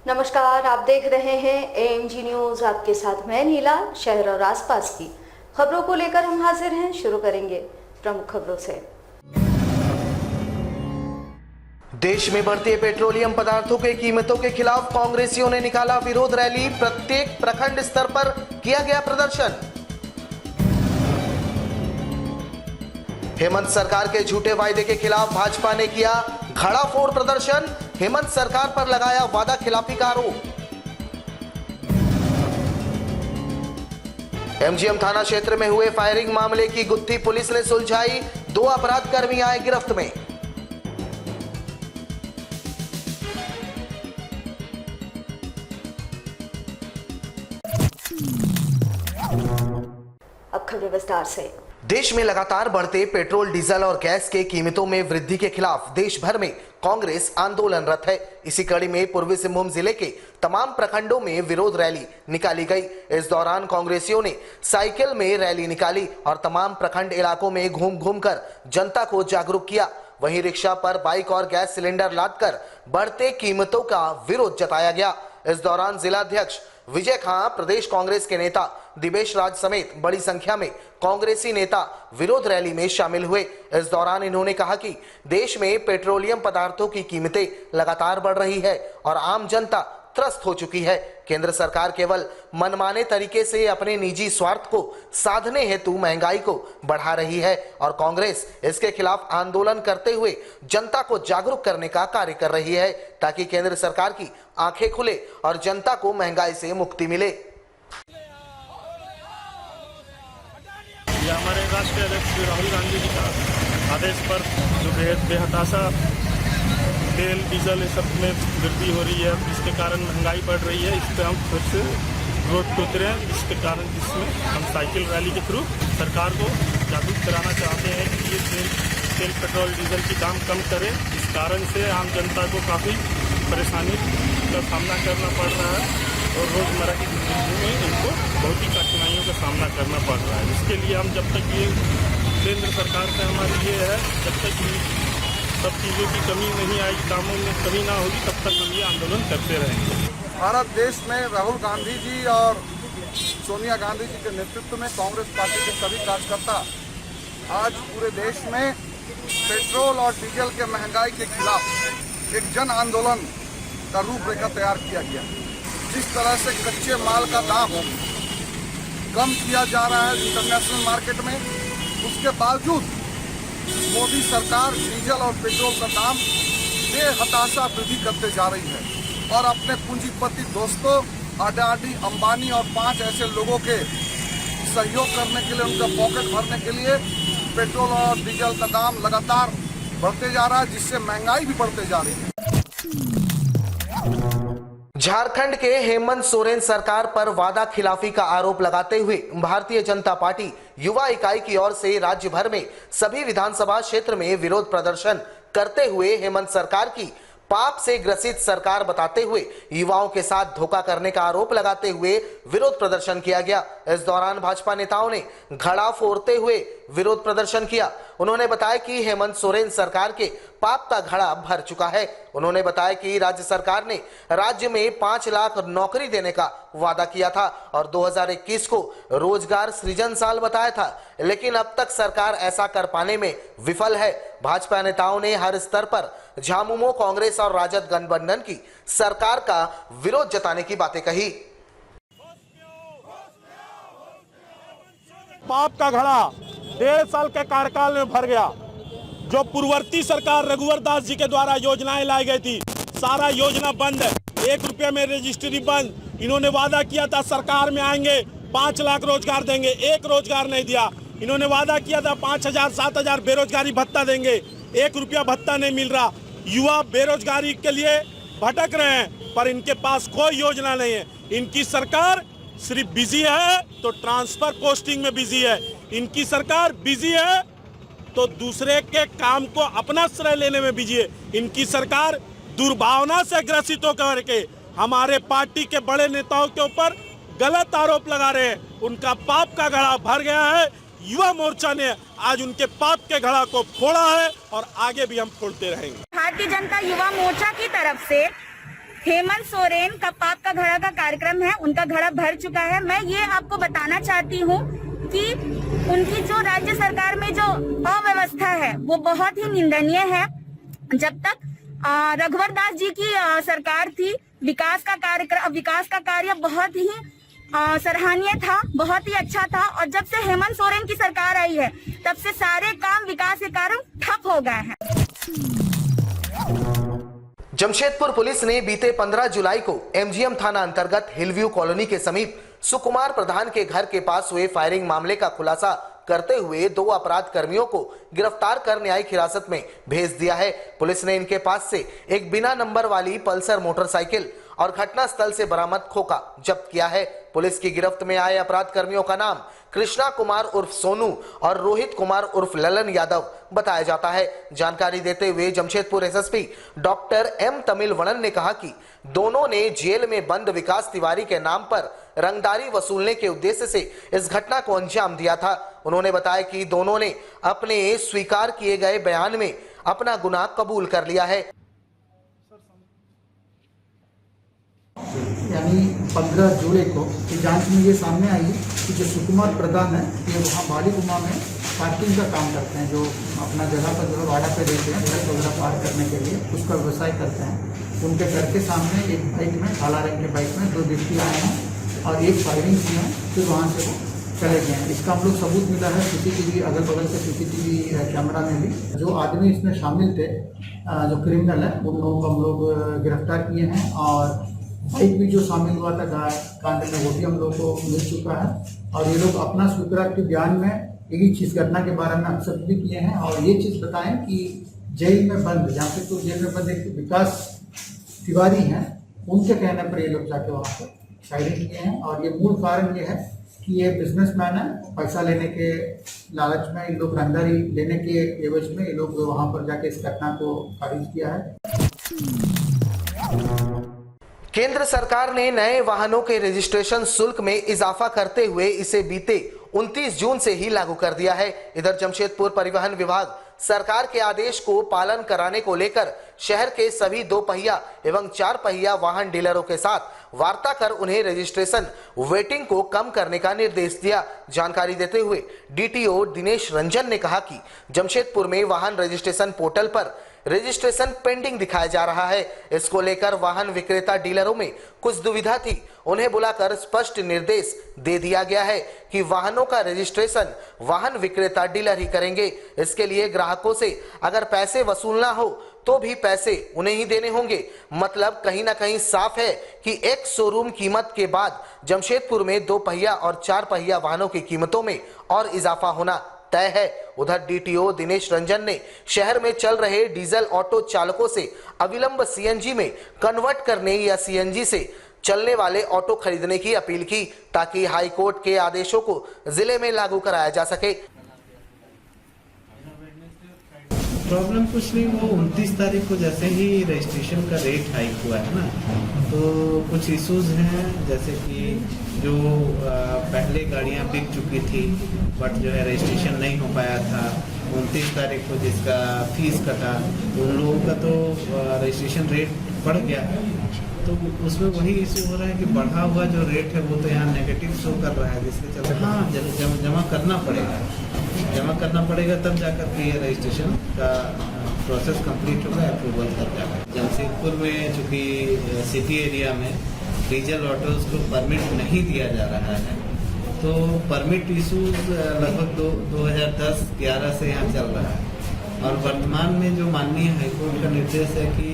नमस्कार, आप देख रहे हैं एएनजी न्यूज। आपके साथ मैं नीला। शहर और आसपास की खबरों को लेकर हम हाजिर हैं। शुरू करेंगे प्रमुख खबरों से। देश में बढ़ते पेट्रोलियम पदार्थों के कीमतों के खिलाफ कांग्रेसियों ने निकाला विरोध रैली। प्रत्येक प्रखंड स्तर पर किया गया प्रदर्शन। हेमंत सरकार के झूठे वायदे के खिलाफ भाजपा ने किया घड़ाफोड़ प्रदर्शन। हेमंत सरकार पर लगाया वादा खिलाफी का आरोप। एमजीएम थाना क्षेत्र में हुए फायरिंग मामले की गुत्थी पुलिस ने सुलझाई। 2 अपराध कर्मी आए गिरफ्त में। अब खबरें विस्तार से। देश में लगातार बढ़ते पेट्रोल, डीजल और गैस के कीमतों में वृद्धि के खिलाफ देश भर में कांग्रेस आंदोलनरत है। इसी कड़ी में पूर्वी सिंहभूम जिले के तमाम प्रखंडों में विरोध रैली निकाली गई। इस दौरान कांग्रेसियों ने साइकिल में रैली निकाली और तमाम प्रखंड इलाकों में घूम घूम कर जनता को जागरूक किया। वहीं रिक्शा पर बाइक और गैस सिलेंडर लादकर बढ़ते कीमतों का विरोध जताया गया। इस दौरान जिलाध्यक्ष विजय खां, प्रदेश कांग्रेस के नेता दिवेश राज समेत बड़ी संख्या में कांग्रेसी नेता विरोध रैली में शामिल हुए। इस दौरान इन्होंने कहा कि देश में पेट्रोलियम पदार्थों की कीमतें लगातार बढ़ रही है और आम जनता त्रस्त हो चुकी है। केंद्र सरकार केवल मनमाने तरीके से अपने निजी स्वार्थ को साधने हेतु महंगाई को बढ़ा रही है और कांग्रेस इसके खिलाफ आंदोलन करते हुए जनता को जागरूक करने का कार्य कर रही है ताकि केंद्र सरकार की आंखें खुले और जनता को महंगाई से मुक्ति मिले। यह हमारे राष्ट्रीय अध्यक्ष राहुल गांधी जी का आदेश पर जो बेहताशा तेल, डीजल ये सब में वृद्धि हो रही है, इसके कारण महंगाई बढ़ रही है। इस पर हम फिर से रोड पे उतरे हैं। इसके कारण जिसमें हम साइकिल रैली के थ्रू सरकार को जागरूक कराना चाहते हैं कि ये तेल, पेट्रोल, डीजल की दाम कम करे। इस कारण से आम जनता को काफ़ी परेशानी का सामना करना पड़ रहा है और रोज़मर्रा की जिंदगी में इनको बहुत ही कठिनाइयों का सामना करना पड़ रहा है। इसके लिए हम जब तक ये केंद्र सरकार से हमारी ये है, जब तक सब चीज़ों की कमी नहीं आएगी, दामों में कमी ना होगी, तब तक हम ये आंदोलन करते रहेंगे। भारत देश में राहुल गांधी जी और सोनिया गांधी जी के नेतृत्व में कांग्रेस पार्टी के सभी कार्यकर्ता आज पूरे देश में पेट्रोल और डीजल के महंगाई के खिलाफ एक जन आंदोलन का रूपरेखा तैयार किया गया। जिस तरह से कच्चे माल का दाम कम किया जा रहा है इंटरनेशनल मार्केट में, उसके बावजूद मोदी सरकार डीजल और पेट्रोल का दाम बेहताशा वृद्धि करते जा रही है और अपने पूंजीपति दोस्तों अडानी, अंबानी और 5 ऐसे लोगों के सहयोग करने के लिए, उनका पॉकेट भरने के लिए पेट्रोल और डीजल का दाम लगातार बढ़ते जा रहा है, जिससे महंगाई भी बढ़ते जा रही है। झारखंड के हेमंत सोरेन सरकार पर वादा खिलाफी का आरोप लगाते हुए भारतीय जनता पार्टी युवा इकाई की ओर से राज्य भर में सभी विधानसभा क्षेत्र में विरोध प्रदर्शन करते हुए हेमंत सरकार की पाप से ग्रसित सरकार बताते हुए युवाओं के साथ धोखा करने का आरोप लगाते हुए विरोध प्रदर्शन किया गया। इस दौरान भाजपा नेताओं ने घड़ा फोड़ते हुए विरोध प्रदर्शन किया। उन्होंने बताया कि हेमंत सोरेन सरकार के पाप का घड़ा भर चुका है। उन्होंने बताया कि राज्य सरकार ने राज्य में 5 लाख नौकरी देने का वादा किया था और 2021 को रोजगार सृजन साल बताया था, लेकिन अब तक सरकार ऐसा कर पाने में विफल है। भाजपा नेताओं ने हर स्तर पर झामुमो, कांग्रेस और राजद गठबंधन की सरकार का विरोध जताने की बातें कही। पाप का घड़ा 1.5 साल के कार्यकाल में भर गया। जो पूर्ववर्ती सरकार रघुवर दास जी के द्वारा योजनाएं लाई गई थी, सारा योजना बंद है। 1 रुपये में रजिस्ट्री बंद। इन्होंने वादा किया था सरकार में आएंगे 5 लाख रोजगार देंगे, 1 रोजगार नहीं दिया। इन्होंने वादा किया था 5,000 7,000 बेरोजगारी भत्ता देंगे, 1 रुपया भत्ता नहीं मिल रहा। युवा बेरोजगारी के लिए भटक रहे हैं पर इनके पास कोई योजना नहीं है। इनकी सरकार सिर्फ बिजी है तो ट्रांसफर पोस्टिंग में बिजी है। इनकी सरकार बिजी है तो दूसरे के काम को अपना श्रेय लेने में बिजी है। इनकी सरकार दुर्भावना से ग्रसित होकर के हमारे पार्टी के बड़े नेताओं के ऊपर गलत आरोप लगा रहे हैं। उनका पाप का घड़ा भर गया है। युवा मोर्चा ने आज उनके पाप के घड़ा को फोड़ा है और आगे भी हम फोड़ते रहेंगे। भारतीय जनता युवा मोर्चा की तरफ से हेमंत सोरेन का पाप का घड़ा का कार्यक्रम है, उनका घड़ा भर चुका है। मैं ये आपको बताना चाहती हूँ कि उनकी जो राज्य सरकार में जो अव्यवस्था है वो बहुत ही निंदनीय है। जब तक रघुवर दास जी की सरकार थी, विकास का कार्य बहुत ही सराहनीय था, बहुत ही अच्छा था। और जब से हेमंत सोरेन की सरकार आई है तब से सारे काम विकास के कारण ठप हो गए हैं। जमशेदपुर पुलिस ने बीते 15 जुलाई को एमजीएम थाना अंतर्गत हिलव्यू कॉलोनी के समीप सुकुमार प्रधान के घर के पास हुए फायरिंग मामले का खुलासा करते हुए 2 अपराध कर्मियों को गिरफ्तार कर न्यायिक हिरासत में भेज दिया है। पुलिस ने इनके पास से एक बिना नंबर वाली पल्सर मोटरसाइकिल और घटना स्थल से बरामद खोखा जब्त किया है। पुलिस की गिरफ्त में आए अपराध कर्मियों का नाम कृष्णा कुमार उर्फ सोनू और रोहित कुमार उर्फ ललन यादव बताया जाता है। जानकारी देते हुए जमशेदपुर एसएसपी डॉक्टर एम तमिलवणन ने कहा कि दोनों ने जेल में बंद विकास तिवारी के नाम पर रंगदारी वसूलने के उद्देश्य से इस घटना को अंजाम दिया था। उन्होंने बताया कि दोनों ने अपने स्वीकार किए गए बयान में अपना गुनाह कबूल कर लिया है। यानी 15 जुलाई को जांच में ये सामने आई कि जो सुकुमार प्रधान है ये वहाँ बालीकुमा में पार्किंग का काम करते हैं, जो अपना जगह पर जो है वाड़ा पे देते हैं ट्रक वगैरह पार्क करने के लिए, उसका व्यवसाय करते हैं। उनके घर के सामने एक बाइक में, काला रंग के बाइक में 2 व्यक्ति आए हैं और एक फायरिंग की है, फिर वहाँ से वो चले गए हैं। इसका हम लोग सबूत मिला है सीसीटीवी, अगल बगल के सीसीटीवी कैमरा में भी। जो आदमी इसमें शामिल थे, जो क्रिमिनल है, उन लोगों को हम लोग गिरफ्तार किए हैं और बाइक भी जो शामिल हुआ था कांड में वो भी हम लोग को मिल चुका है। और ये लोग अपना स्वीकारोक्ति बयान में एक ही चीज़ घटना के बारे में एक्सेप्ट भी किए हैं और ये चीज़ बताएं कि जेल में बंद, जहाँ पे तो जेल में बंद एक विकास तिवारी हैं, उनके कहने पर ये लोग जाके वहाँ पर फायरिंग किए हैं। और ये मूल कारण ये है कि ये बिजनेसमैन है, पैसा लेने के लालच में इन लोग रंगदारी लेने के एवज में ये लोग वहाँ पर जाके इस घटना को खारिज किया है। केंद्र सरकार ने नए वाहनों के रजिस्ट्रेशन शुल्क में इजाफा करते हुए इसे बीते 29 जून से ही लागू कर दिया है। इधर जमशेदपुर परिवहन विभाग सरकार के आदेश को पालन कराने को लेकर शहर के सभी 2 पहिया एवं 4 पहिया वाहन डीलरों के साथ वार्ता कर उन्हें रजिस्ट्रेशन वेटिंग को कम करने का निर्देश दिया। जानकारी देते हुए डीटीओ दिनेश रंजन ने कहा कि जमशेदपुर में वाहन रजिस्ट्रेशन पोर्टल पर रजिस्ट्रेशन पेंडिंग दिखाया जा रहा है। इसको लेकर वाहन विक्रेता डीलरों में कुछ दुविधा थी, उन्हें बुलाकर स्पष्ट निर्देश दे दिया गया है कि वाहनों का रजिस्ट्रेशन वाहन विक्रेता डीलर ही करेंगे। इसके लिए ग्राहकों से अगर पैसे वसूलना हो तो भी पैसे उन्हें ही देने होंगे। मतलब कहीं ना कहीं साफ है कि एक शोरूम कीमत के बाद जमशेदपुर में 2 पहिया और 4 पहिया वाहनों की कीमतों में और इजाफा होना तय है। उधर डीटीओ दिनेश रंजन ने शहर में चल रहे डीजल ऑटो चालकों से अविलंब सीएनजी में कन्वर्ट करने या सीएनजी से चलने वाले ऑटो खरीदने की अपील की, ताकि हाई कोर्ट के आदेशों को जिले में लागू कराया जा सके। प्रॉब्लम कुछ नहीं, वो 29 तारीख को जैसे ही रजिस्ट्रेशन का रेट हाइक हुआ है ना, तो कुछ इश्यूज हैं, जैसे कि जो पहले गाड़ियां बिक चुकी थी बट जो है रजिस्ट्रेशन नहीं हो पाया था, 29 तारीख को जिसका फीस कटा उन लोगों का तो रजिस्ट्रेशन रेट बढ़ गया। तो उसमें वही इशू हो रहा है कि बढ़ा हुआ जो रेट है वो तो यहाँ नेगेटिव शो कर रहा है, जिसके चलते हाँ जमा करना पड़ेगा तब जाकर के ये रजिस्ट्रेशन का प्रोसेस कंप्लीट होगा, अप्रूवल तब जाकर। जमशेदपुर में चूँकि सिटी एरिया में डीजल ऑटोज को परमिट नहीं दिया जा रहा है, तो परमिट इशूज लगभग 2010-11 से यहाँ चल रहा है। और वर्तमान में जो माननीय हाईकोर्ट का निर्देश है कि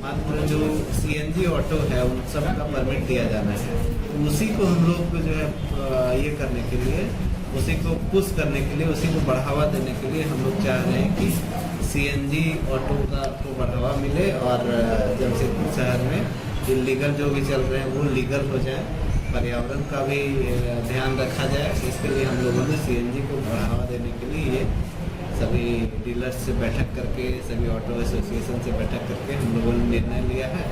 मात्र जो सीएनजी ऑटो है उन सब का परमिट दिया जाना है, तो उसी को हम लोग जो है ये करने के लिए, उसी को पुश करने के लिए, उसी को बढ़ावा देने के लिए हम लोग चाह रहे हैं कि सीएनजी ऑटो को बढ़ावा मिले और जमशेदपुर शहर में इलीगल जो भी चल रहे हैं वो लीगल हो जाए, पर्यावरण का भी ध्यान रखा जाए। इसके लिए हम लोगों ने सीएनजी को बढ़ावा देने के लिए ये सभी डीलर्स से बैठक करके, सभी ऑटो एसोसिएशन से बैठक करके हम लोगों ने निर्णय लिया है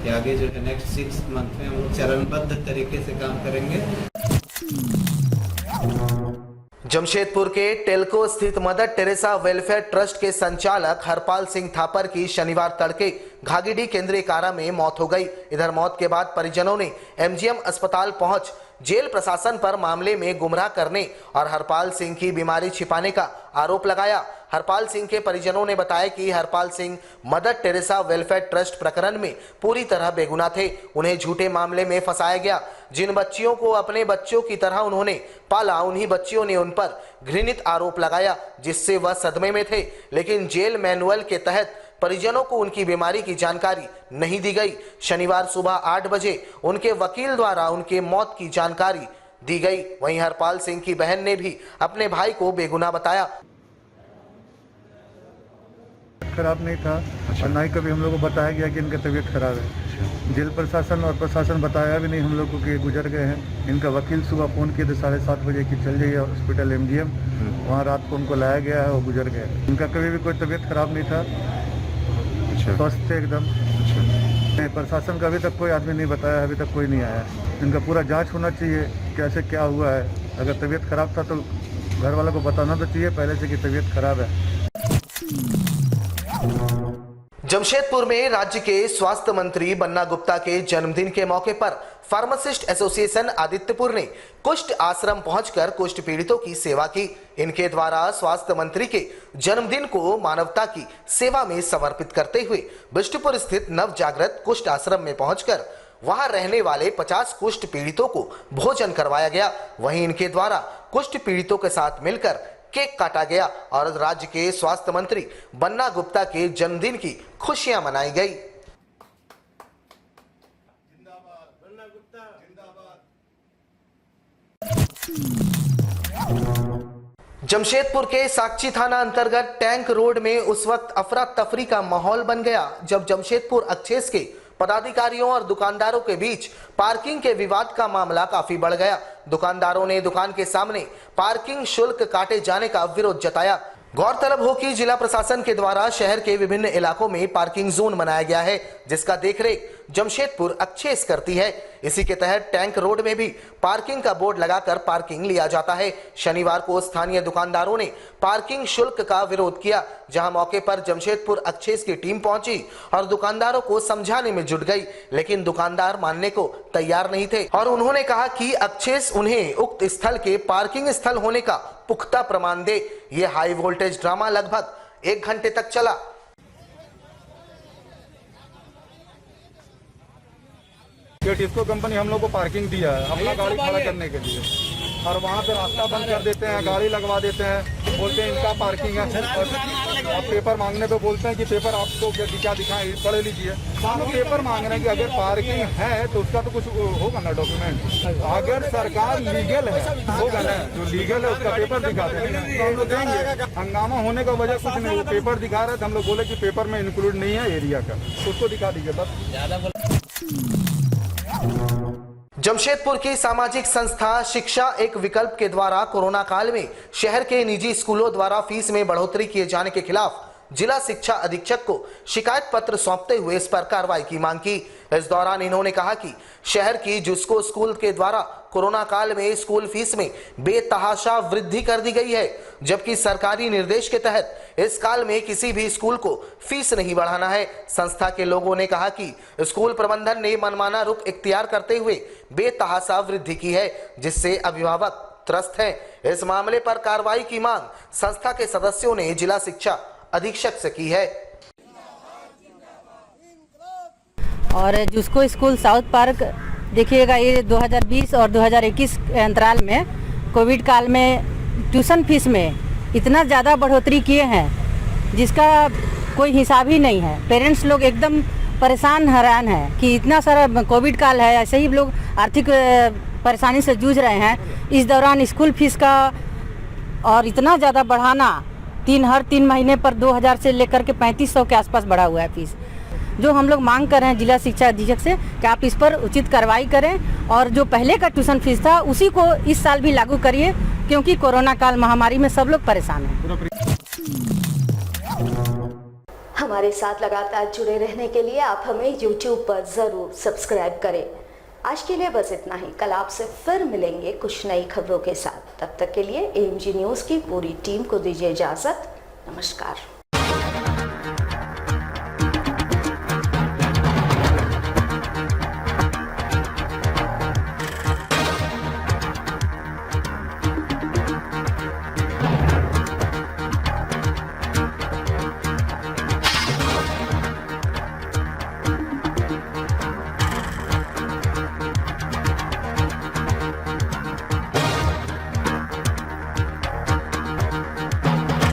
कि आगे जो है नेक्स्ट 6 मंथ में हम लोग चरणबद्ध तरीके से काम करेंगे। जमशेदपुर के टेल्को स्थित मदर टेरेसा वेलफेयर ट्रस्ट के संचालक हरपाल सिंह थापर की शनिवार तड़के घागीडीह केंद्रीय कारा में मौत हो गई। इधर मौत के बाद परिजनों ने एमजीएम अस्पताल पहुंच जेल प्रशासन पर मामले में गुमराह करने और हरपाल सिंह की बीमारी छिपाने का आरोप लगाया। हरपाल सिंह के परिजनों ने बताया कि Harpal Singh mother Teresa welfare trust प्रकरण में पूरी तरह बेगुनाह थे। उन्हें झूठे मामले में फंसाया गया। जिन बच्चियों को अपने बच्चों की तरह उन्होंने पाला, उन्हीं बच्चियों ने उन पर घृणित आरोप लगाया, जिससे वह सदमे में थे। लेकिन जेल मैनुअल के तहत परिजनों को उनकी बीमारी की जानकारी नहीं दी गई। शनिवार सुबह 8 बजे उनके वकील द्वारा उनके मौत की जानकारी दी गई। वहीं हरपाल सिंह की बहन ने भी अपने भाई को बेगुनाह बताया। खराब नहीं था और ना ही कभी हम लोग को बताया गया कि इनका तबीयत खराब है। जेल प्रशासन और प्रशासन बताया भी नहीं हम लोग को कि गुजर गए हैं। इनका वकील सुबह फ़ोन किए थे 7:30 बजे कि चल जाइए हॉस्पिटल एमजीएम, वहाँ रात को उनको लाया गया है और गुजर गए। इनका कभी भी कोई तबीयत खराब नहीं था, स्वस्थ थे एकदम। नहीं, प्रशासन का अभी तक कोई आदमी नहीं बताया, अभी तक कोई नहीं आया। इनका पूरा जांच होना चाहिए कैसे क्या हुआ है। अगर तबीयत खराब था तो घर वालों को बताना तो चाहिए पहले से कि तबीयत खराब है। जमशेदपुर में राज्य के स्वास्थ्य मंत्री बन्ना गुप्ता के जन्मदिन के मौके पर फार्मासिस्ट एसोसिएशन आदित्यपुर ने कुष्ठ आश्रम पहुंचकर कुष्ठ पीड़ितों की सेवा की। इनके द्वारा स्वास्थ्य मंत्री के जन्मदिन को मानवता की सेवा में समर्पित करते हुए बिष्टुपुर स्थित नव जागृत कुष्ठ आश्रम में पहुंचकर वहां रहने वाले 50 कुष्ठ पीड़ितों को भोजन करवाया गया। वहीं इनके द्वारा कुष्ठ पीड़ितों के साथ मिलकर केक काटा गया और राज्य के स्वास्थ्य मंत्री बन्ना गुप्ता के जन्मदिन की खुशियां मनाई गई। जमशेदपुर के साक्षी थाना अंतर्गत टैंक रोड में उस वक्त अफरा तफरी का माहौल बन गया जब जमशेदपुर एक्साइज के पदाधिकारियों और दुकानदारों के बीच पार्किंग के विवाद का मामला काफी बढ़ गया। दुकानदारों ने दुकान के सामने पार्किंग शुल्क काटे जाने का विरोध जताया। गौरतलब हो कि जिला प्रशासन के द्वारा शहर के विभिन्न इलाकों में पार्किंग जोन बनाया गया है, जिसका देखरेख जमशेदपुर एक्साइज करती है। इसी के तहत टैंक रोड में भी पार्किंग का बोर्ड लगाकर पार्किंग लिया जाता है। शनिवार को स्थानीय दुकानदारों ने पार्किंग शुल्क का विरोध किया, जहां मौके पर जमशेदपुर एक्साइज की टीम पहुंची और दुकानदारों को समझाने में जुट गई, लेकिन दुकानदार मानने को तैयार नहीं थे और उन्होंने कहा कि एक्साइज उन्हें उक्त स्थल के पार्किंग स्थल होने का पुख्ता प्रमाण दे। ये हाई वोल्टेज ड्रामा लगभग 1 घंटे तक चला। टिस्को कंपनी हम लोग को पार्किंग दिया है अपना गाड़ी खड़ा करने के लिए, और वहाँ पे रास्ता बंद कर देते हैं, गाड़ी लगवा देते हैं, बोलते हैं इनका पार्किंग है। और आप पेपर मांगने पे बोलते हैं कि पेपर आपको क्या दिखाएं, पढ़ लीजिए। हम लोग पेपर मांग रहे हैं कि अगर पार्किंग है तो उसका तो कुछ होगा ना डॉक्यूमेंट। अगर सरकार लीगल है होगा ना, जो लीगल है उसका पेपर दिखा देंगे तो हम लोग देंगे। हंगामा होने का वजह कुछ नहीं, वो पेपर दिखा रहे थे, हम लोग बोले कि पेपर में इंक्लूड नहीं है एरिया का, उसको दिखा दीजिए बस। जमशेदपुर की सामाजिक संस्था शिक्षा एक विकल्प के द्वारा कोरोना काल में शहर के निजी स्कूलों द्वारा फीस में बढ़ोतरी किए जाने के खिलाफ जिला शिक्षा अधीक्षक को शिकायत पत्र सौंपते हुए इस पर कार्रवाई की मांग की। इस दौरान इन्होंने कहा कि शहर की जुस्को स्कूल के द्वारा कोरोना काल में स्कूल फीस में बेतहाशा वृद्धि कर दी गई है, जबकि सरकारी निर्देश के तहत इस काल में किसी भी स्कूल को फीस नहीं बढ़ाना है। संस्था के लोगों ने कहा कि स्कूल प्रबंधन ने मनमाना रुख इख्तियार करते हुए बेतहाशा वृद्धि की है, जिससे अभिभावक त्रस्त हैं। इस मामले पर कार्रवाई की मांग संस्था के सदस्यों ने जिला शिक्षा अधीक्षक से की है। और जुस्को स्कूल साउथ पार्क देखिएगा, ये 2020 और 2021 के अंतराल में कोविड काल में ट्यूशन फीस में इतना ज़्यादा बढ़ोतरी किए हैं जिसका कोई हिसाब ही नहीं है। पेरेंट्स लोग एकदम परेशान हैरान हैं कि इतना सारा कोविड काल है, ऐसे ही लोग आर्थिक परेशानी से जूझ रहे हैं। इस दौरान स्कूल फीस का और इतना ज़्यादा बढ़ाना, हर 3 महीने पर 2000 से लेकर के 3500 के आसपास बढ़ा हुआ है फीस। जो हम लोग मांग कर रहे हैं जिला शिक्षा अधीक्षक से कि आप इस पर उचित कार्रवाई करें और जो पहले का ट्यूशन फीस था उसी को इस साल भी लागू करिए, क्योंकि कोरोना काल महामारी में सब लोग परेशान हैं। हमारे साथ लगातार जुड़े रहने के लिए आप हमें YouTube पर ज़रूर सब्सक्राइब करें। आज के लिए बस इतना ही। कल आपसे फिर मिलेंगे कुछ नई खबरों के साथ। तब तक के लिए AMG न्यूज़ की पूरी टीम को दीजिए इजाज़त। नमस्कार।